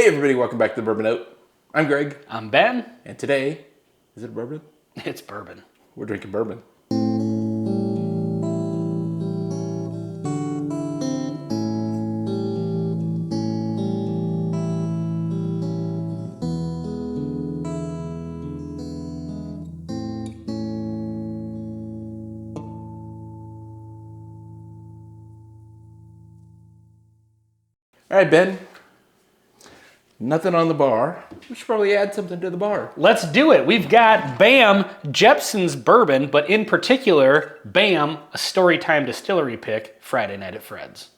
Hey everybody, welcome back to the Bourbon Note. I'm Greg. I'm Ben. And today, is it bourbon? It's bourbon. We're drinking bourbon. All right, Ben. Nothing on the bar. We should probably add something to the bar. Let's do it. We've got BAM, Jeppson's bourbon, but in particular, BAM, a Storytime distillery pick, Friday night at Fred's.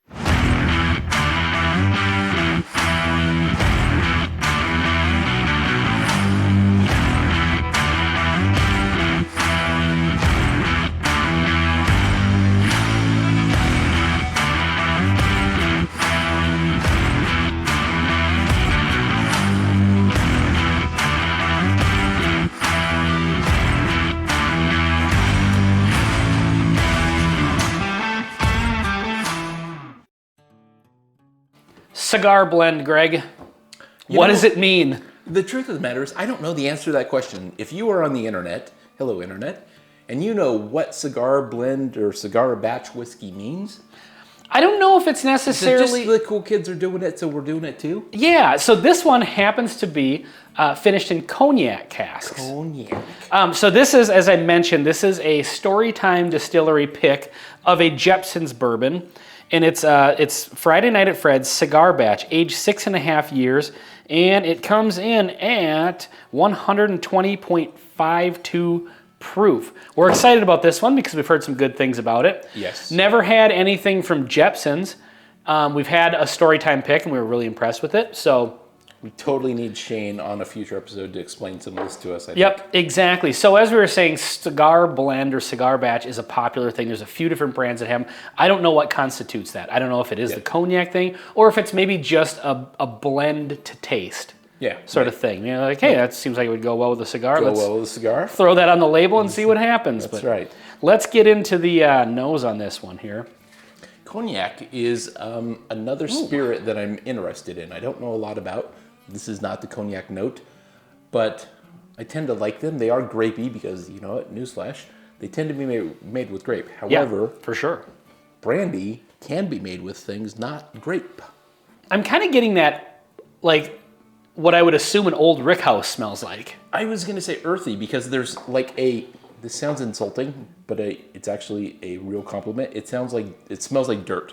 Cigar blend, Greg. What does it mean? The truth of the matter is, I don't know the answer to that question. If you are on the internet, hello internet, and you know what cigar blend or cigar batch whiskey means, I don't know if it's necessarily... is it just the cool kids are doing it, so we're doing it too? Yeah, so this one happens to be finished in cognac casks. Cognac. So this is, as I mentioned, this is a Storytime distillery pick of a Jeppson's bourbon. And it's Friday night at Fred's cigar batch, aged 6.5 years, and it comes in at 120.52 proof. We're excited about this one because we've heard some good things about it. Yes. Never had anything from Jeppson's. We've had a Storytime pick, and we were really impressed with it. So We totally need Shane on a future episode to explain some of this to us, I think. Yep, exactly. So as we were saying, cigar blend or cigar batch is a popular thing. There's a few different brands that have them. I don't know what constitutes that. I don't know if it is the cognac thing or if it's maybe just a blend to taste sort of thing. You know, like, hey, that seems like it would go well with a cigar. Go well with a cigar. Throw that on the label and see what happens. That's right. Let's get into the nose on this one here. Cognac is another spirit that I'm interested in. I don't know a lot about. This is not the cognac note, but I tend to like them. They are grapey because, you know what, newsflash, they tend to be made with grape. However, for sure, brandy can be made with things not grape. I'm kind of getting that, like, what I would assume an old rickhouse smells like. I was going to say earthy because there's like this sounds insulting, but it's actually a real compliment. It smells like dirt.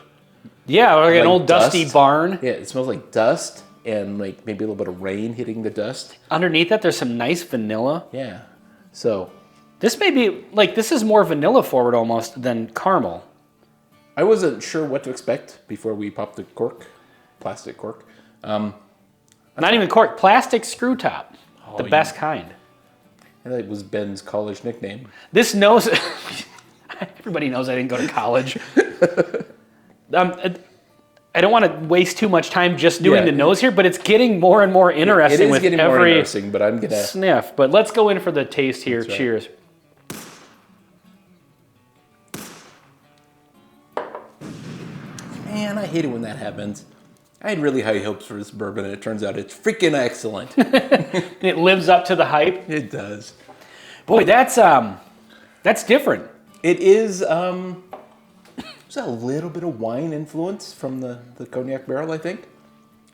Yeah, like an old dust. dusty barn. Yeah, it smells like dust. And like maybe a little bit of rain hitting the dust. Underneath that, there's some nice vanilla. Yeah. So this may be like, this is more vanilla forward almost than caramel. I wasn't sure what to expect before we popped the cork, plastic cork. Not even cork, plastic screw top, the best kind. And that was Ben's college nickname. This nose, everybody knows I didn't go to college. I don't want to waste too much time just doing the nose here, but it's getting more and more interesting with every but I'm gonna sniff. But let's go in for the taste here. Right. Cheers. Man, I hate it when that happens. I had really high hopes for this bourbon, and it turns out it's freaking excellent. It lives up to the hype. It does. Boy, that's different. It is. There's a little bit of wine influence from the cognac barrel, I think,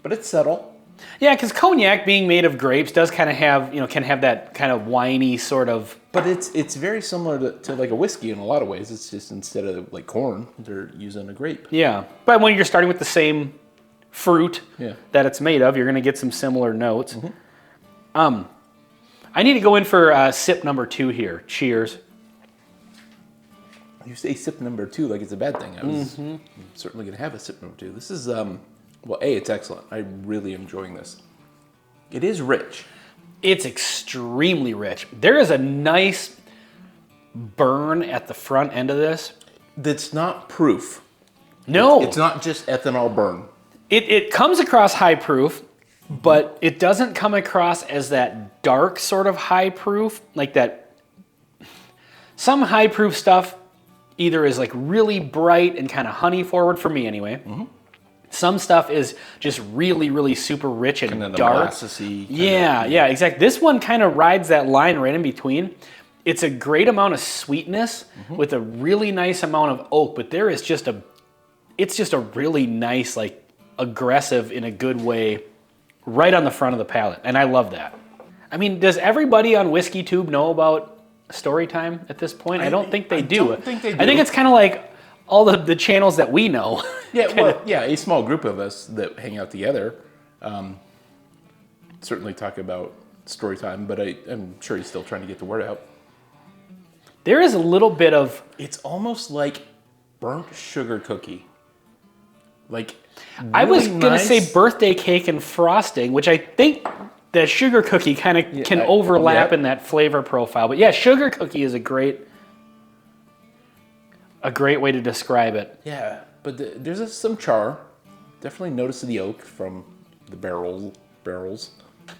but it's subtle. Yeah, because cognac, being made of grapes, does kind of have, can have that kind of winey sort of. But it's very similar to like a whiskey in a lot of ways. It's just instead of like corn, they're using a grape. Yeah, but when you're starting with the same fruit that it's made of, you're going to get some similar notes. Mm-hmm. I need to go in for sip number 2 here. Cheers. You say sip number 2 like it's a bad thing. I was certainly going to have a sip number 2. This is, well, it's excellent. I'm really enjoying this. It is rich. It's extremely rich. There is a nice burn at the front end of this. That's not proof. No. It's not just ethanol burn. It comes across high proof, but it doesn't come across as that dark sort of high proof, like that. Some high proof stuff either is like really bright and kind of honey forward, for me anyway. Some stuff is just really, really super rich and Kind of dark. molasses-y Yeah, exactly. This one kind of rides that line right in between. It's a great amount of sweetness with a really nice amount of oak, but there is it's just a really nice, like aggressive in a good way, right on the front of the palate, and I love that. I mean, does everybody on Whiskey Tube know about Storytime at this point? I don't think they do. I think it's kind of like all the channels that we know. Yeah, a small group of us that hang out together certainly talk about Storytime, but I'm sure he's still trying to get the word out. There is a little bit of... It's almost like burnt sugar cookie. Like, really I was going to say nice. birthday cake and frosting, which I think the sugar cookie kind of can overlap in that flavor profile. But yeah, sugar cookie is a great way to describe it. Yeah, but there's some char. Definitely notice the oak from the barrels.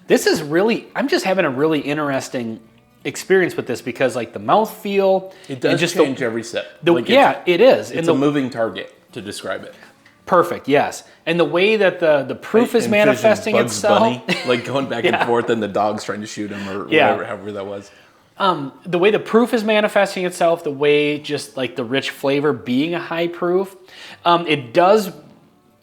This is really... I'm just having a really interesting experience with this because like the mouthfeel... It does just change every sip. It is. It's a moving target to describe it. Perfect, yes. And the way that the proof is Envision manifesting Bugs itself. Bunny, like going back and forth and the dog's trying to shoot him or whatever, however that was. The way the proof is manifesting itself, the way just like the rich flavor being a high proof, it does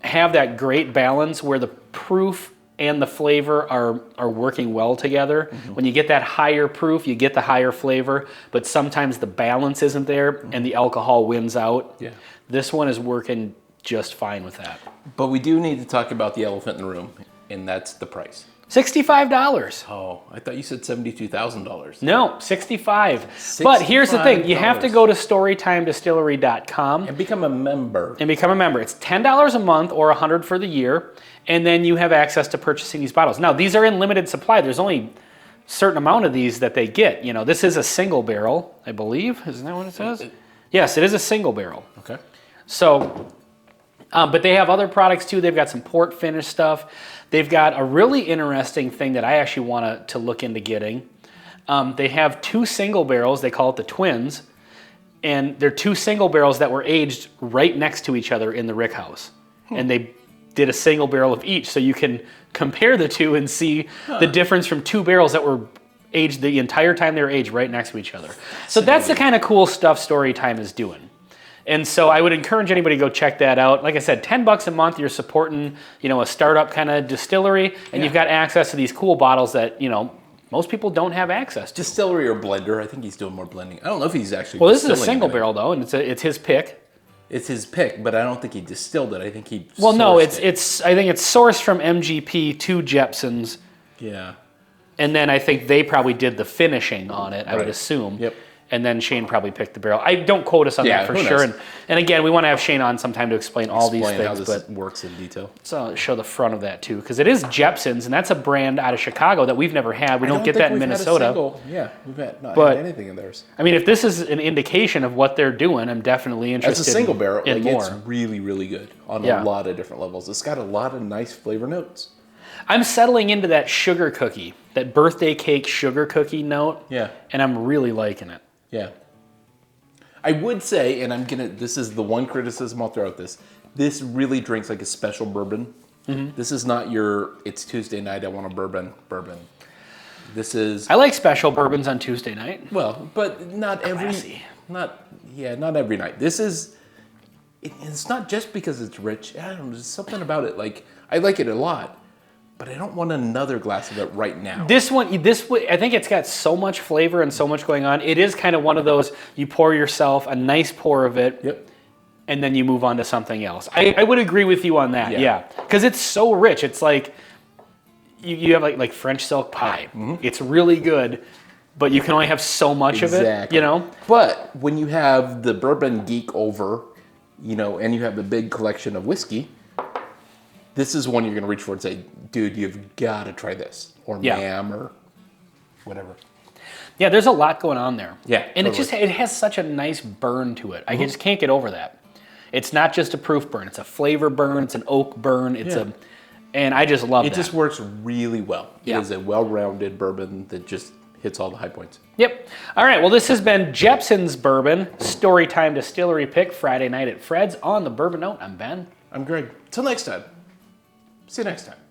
have that great balance where the proof and the flavor are working well together. When you get that higher proof, you get the higher flavor, but sometimes the balance isn't there and the alcohol wins out. Yeah. This one is working just fine with that. But we do need to talk about the elephant in the room, and that's the price. $65. Oh, I thought you said $72,000. No, $65. But here's the thing. You have to go to storytimedistillery.com And become a member. It's $10 a month or $100 for the year, and then you have access to purchasing these bottles. Now, these are in limited supply. There's only a certain amount of these that they get. You know, this is a single barrel, I believe. Isn't that what it says? Yes, it is a single barrel. Okay. So, but they have other products too. They've got some port finish stuff. They've got a really interesting thing that I actually want to look into getting. They have two single barrels. They call it the twins. And they're two single barrels that were aged right next to each other in the rick house. And they did a single barrel of each. So you can compare the two and see the difference from two barrels that were aged the entire time they were aged right next to each other. So that's the kind of cool stuff Storytime is doing. And so I would encourage anybody to go check that out. Like I said, $10 a month, you're supporting, a startup kind of distillery, and you've got access to these cool bottles that, most people don't have access to. Distillery or blender. I think he's doing more blending. I don't know if he's actually Well, this is a distilling single it. barrel, though, and it's his pick. It's his pick, but I don't think he distilled it. I think he Well, no, sourced it. I think it's sourced from MGP to Jeppson's, Yeah. and then I think they probably did the finishing on it, I would Right. assume. Yep. And then Shane probably picked the barrel. I don't quote us on that for who sure. knows? And again, we want to have Shane on sometime to explain all these Explain things. how But this works in detail. so show the front of that too, because it is Jeppson's, and that's a brand out of Chicago that we've never had. We don't get that in Minnesota. We've not But- had anything in theirs. I mean, if this is an indication of what they're doing, I'm definitely interested. As a single barrel, in it's more. really, really good on Yeah. a lot of different levels. It's got a lot of nice flavor notes. I'm settling into that sugar cookie, that birthday cake sugar cookie note, Yeah. and I'm really liking it. Yeah. I would say, and this is the one criticism I'll throw at this. This really drinks like a special bourbon. This is not it's Tuesday night, I want a bourbon. This is, I like special bourbons on Tuesday night. well, but not Classy. not every night. This is, it's not just because it's rich. I don't know, there's something about it. Like, I like it a lot, but I don't want another glass of it right now. This one, I think it's got so much flavor and so much going on. It is kind of one of those, you pour yourself a nice pour of it, Yep. and then you move on to something else. I would agree with you on that, yeah. Because it's so rich. It's like, you have like French silk pie. It's really good, but you can only have so much of it, But when you have the bourbon geek over, and you have a big collection of whiskey, this is one you're going to reach for and say, dude, you've got to try this. Or ma'am, or whatever. Yeah, there's a lot going on there. Yeah, and totally. it has such a nice burn to it. I just can't get over that. It's not just a proof burn. It's a flavor burn. It's an oak burn. And I just love It that. just works really well. Yeah. It is a well-rounded bourbon that just hits all the high points. Yep. All right, well, this has been Jeppson's Bourbon, Storytime Distillery pick, Friday night at Fred's on the Bourbon Note. I'm Ben. I'm Greg. Till next time. See you next time.